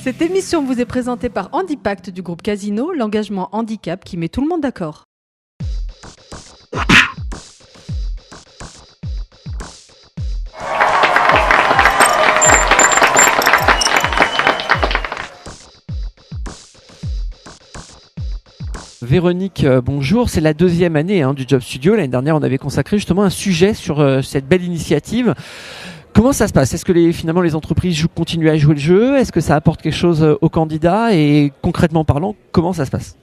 Cette émission vous est présentée par Handipact du groupe Casino, l'engagement handicap qui met tout le monde d'accord. Véronique, bonjour. C'est la deuxième année du Job Studio. L'année dernière, on avait consacré justement un sujet sur cette belle initiative. Comment ça se passe? Est-ce que finalement les entreprises continuent à jouer le jeu? Est-ce que ça apporte quelque chose aux candidats? Et concrètement parlant, comment ça se passe?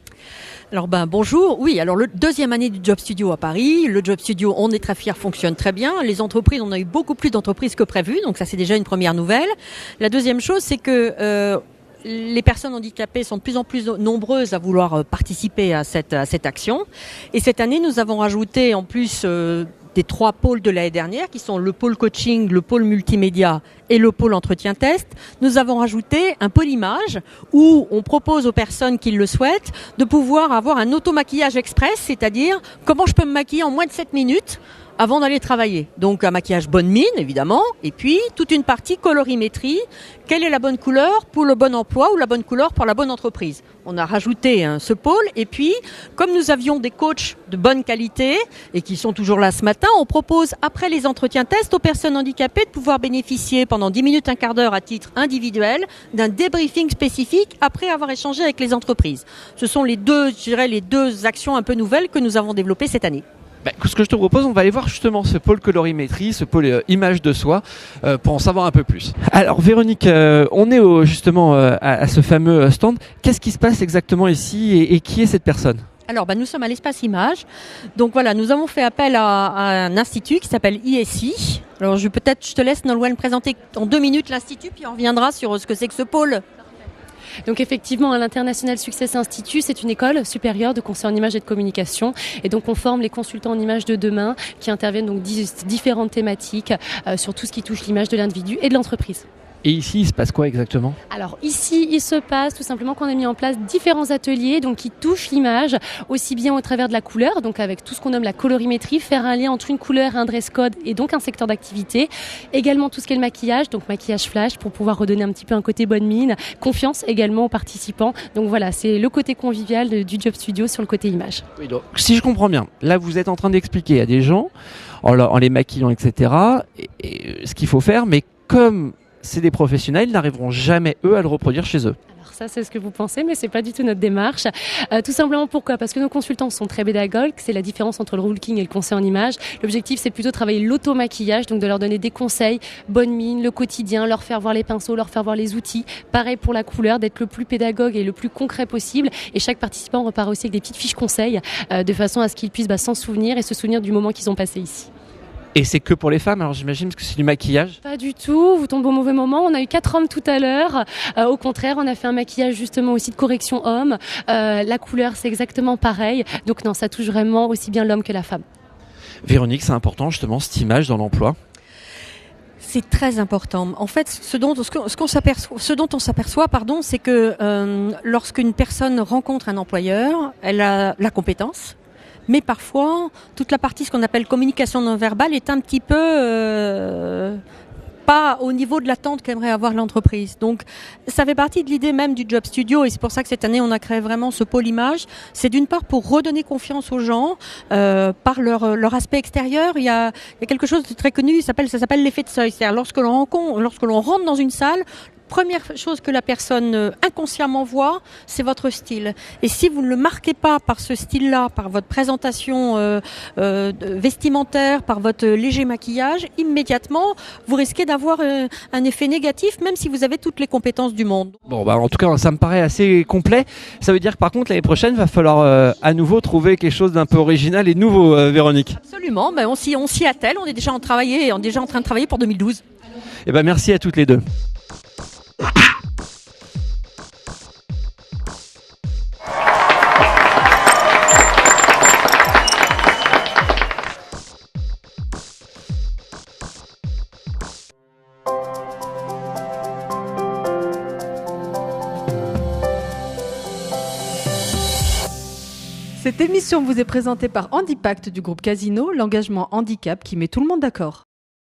Alors bonjour, oui, alors le deuxième année du Job Studio à Paris, le Job Studio, on est très fiers, fonctionne très bien. Les entreprises, on a eu beaucoup plus d'entreprises que prévu, donc ça c'est déjà une première nouvelle. La deuxième chose, c'est que les personnes handicapées sont de plus en plus nombreuses à vouloir participer à cette action. Et cette année, nous avons rajouté en plus des 3 pôles de l'année dernière, qui sont le pôle coaching, le pôle multimédia et le pôle entretien test. Nous avons rajouté un pôle image où on propose aux personnes qui le souhaitent de pouvoir avoir un automaquillage express, c'est-à-dire comment je peux me maquiller en moins de 7 minutes avant d'aller travailler. Donc un maquillage bonne mine, évidemment, et puis toute une partie colorimétrie. Quelle est la bonne couleur pour le bon emploi ou la bonne couleur pour la bonne entreprise? On a rajouté ce pôle, et puis comme nous avions des coachs de bonne qualité et qui sont toujours là ce matin, on propose après les entretiens tests aux personnes handicapées de pouvoir bénéficier pendant 10 minutes, un quart d'heure à titre individuel d'un débriefing spécifique après avoir échangé avec les entreprises. Ce sont les deux actions un peu nouvelles que nous avons développées cette année. Ce que je te propose, on va aller voir justement ce pôle colorimétrie, ce pôle image de soi, pour en savoir un peu plus. Alors Véronique, on est justement à ce fameux stand. Qu'est-ce qui se passe exactement ici et qui est cette personne ? Alors, nous sommes à l'espace image. Donc voilà, nous avons fait appel à un institut qui s'appelle ISI. Alors je te laisse Nolwenn présenter en 2 minutes l'institut, puis on reviendra sur ce que c'est que ce pôle. Donc effectivement, à l'International Success Institute, c'est une école supérieure de conseil en images et de communication. Et donc on forme les consultants en images de demain qui interviennent donc différentes thématiques sur tout ce qui touche l'image de l'individu et de l'entreprise. Et ici, il se passe quoi exactement ? Alors ici, il se passe tout simplement qu'on a mis en place différents ateliers donc qui touchent l'image, aussi bien au travers de la couleur, donc avec tout ce qu'on nomme la colorimétrie, faire un lien entre une couleur, un dress code et donc un secteur d'activité. Également tout ce qui est le maquillage, donc maquillage flash pour pouvoir redonner un petit peu un côté bonne mine, confiance également aux participants. Donc voilà, c'est le côté convivial du Job Studio sur le côté image. Oui, donc, si je comprends bien, là vous êtes en train d'expliquer à des gens, en les maquillant, etc., et ce qu'il faut faire, mais comme c'est des professionnels, ils n'arriveront jamais, eux, à le reproduire chez eux. Alors ça, c'est ce que vous pensez, mais c'est pas du tout notre démarche. Tout simplement, pourquoi ? Parce que nos consultants sont très pédagogues, c'est la différence entre le role-king et le conseil en image. L'objectif, c'est plutôt de travailler l'automaquillage, donc de leur donner des conseils, bonne mine, le quotidien, leur faire voir les pinceaux, leur faire voir les outils. Pareil pour la couleur, d'être le plus pédagogue et le plus concret possible. Et chaque participant repart aussi avec des petites fiches conseils, de façon à ce qu'ils puissent s'en souvenir et se souvenir du moment qu'ils ont passé ici. Et c'est que pour les femmes, alors j'imagine, parce que c'est du maquillage? Pas du tout, vous tombez au mauvais moment. On a eu 4 hommes tout à l'heure. Au contraire, on a fait un maquillage justement aussi de correction homme. La couleur, c'est exactement pareil. Donc non, ça touche vraiment aussi bien l'homme que la femme. Véronique, c'est important justement cette image dans l'emploi? C'est très important. En fait, ce dont on s'aperçoit, c'est que lorsqu'une personne rencontre un employeur, elle a la compétence. Mais parfois, toute la partie, ce qu'on appelle communication non verbale, est un petit peu pas au niveau de l'attente qu'aimerait avoir l'entreprise. Donc, ça fait partie de l'idée même du Job Studio, et c'est pour ça que cette année, on a créé vraiment ce pôle image. C'est d'une part pour redonner confiance aux gens par leur aspect extérieur. Il y a quelque chose de très connu, ça s'appelle l'effet de seuil. C'est-à-dire lorsque l'on rentre dans une salle, première chose que la personne inconsciemment voit, c'est votre style. Et si vous ne le marquez pas par ce style-là, par votre présentation vestimentaire, par votre léger maquillage, immédiatement, vous risquez d'avoir un effet négatif, même si vous avez toutes les compétences du monde. Bon, en tout cas, ça me paraît assez complet. Ça veut dire que par contre, l'année prochaine, il va falloir à nouveau trouver quelque chose d'un peu original et nouveau, Véronique. Absolument, on s'y attelle. On est déjà en train de travailler pour 2012. Eh ben, merci à toutes les deux. Cette émission vous est présentée par Handipact du groupe Casino, l'engagement handicap qui met tout le monde d'accord.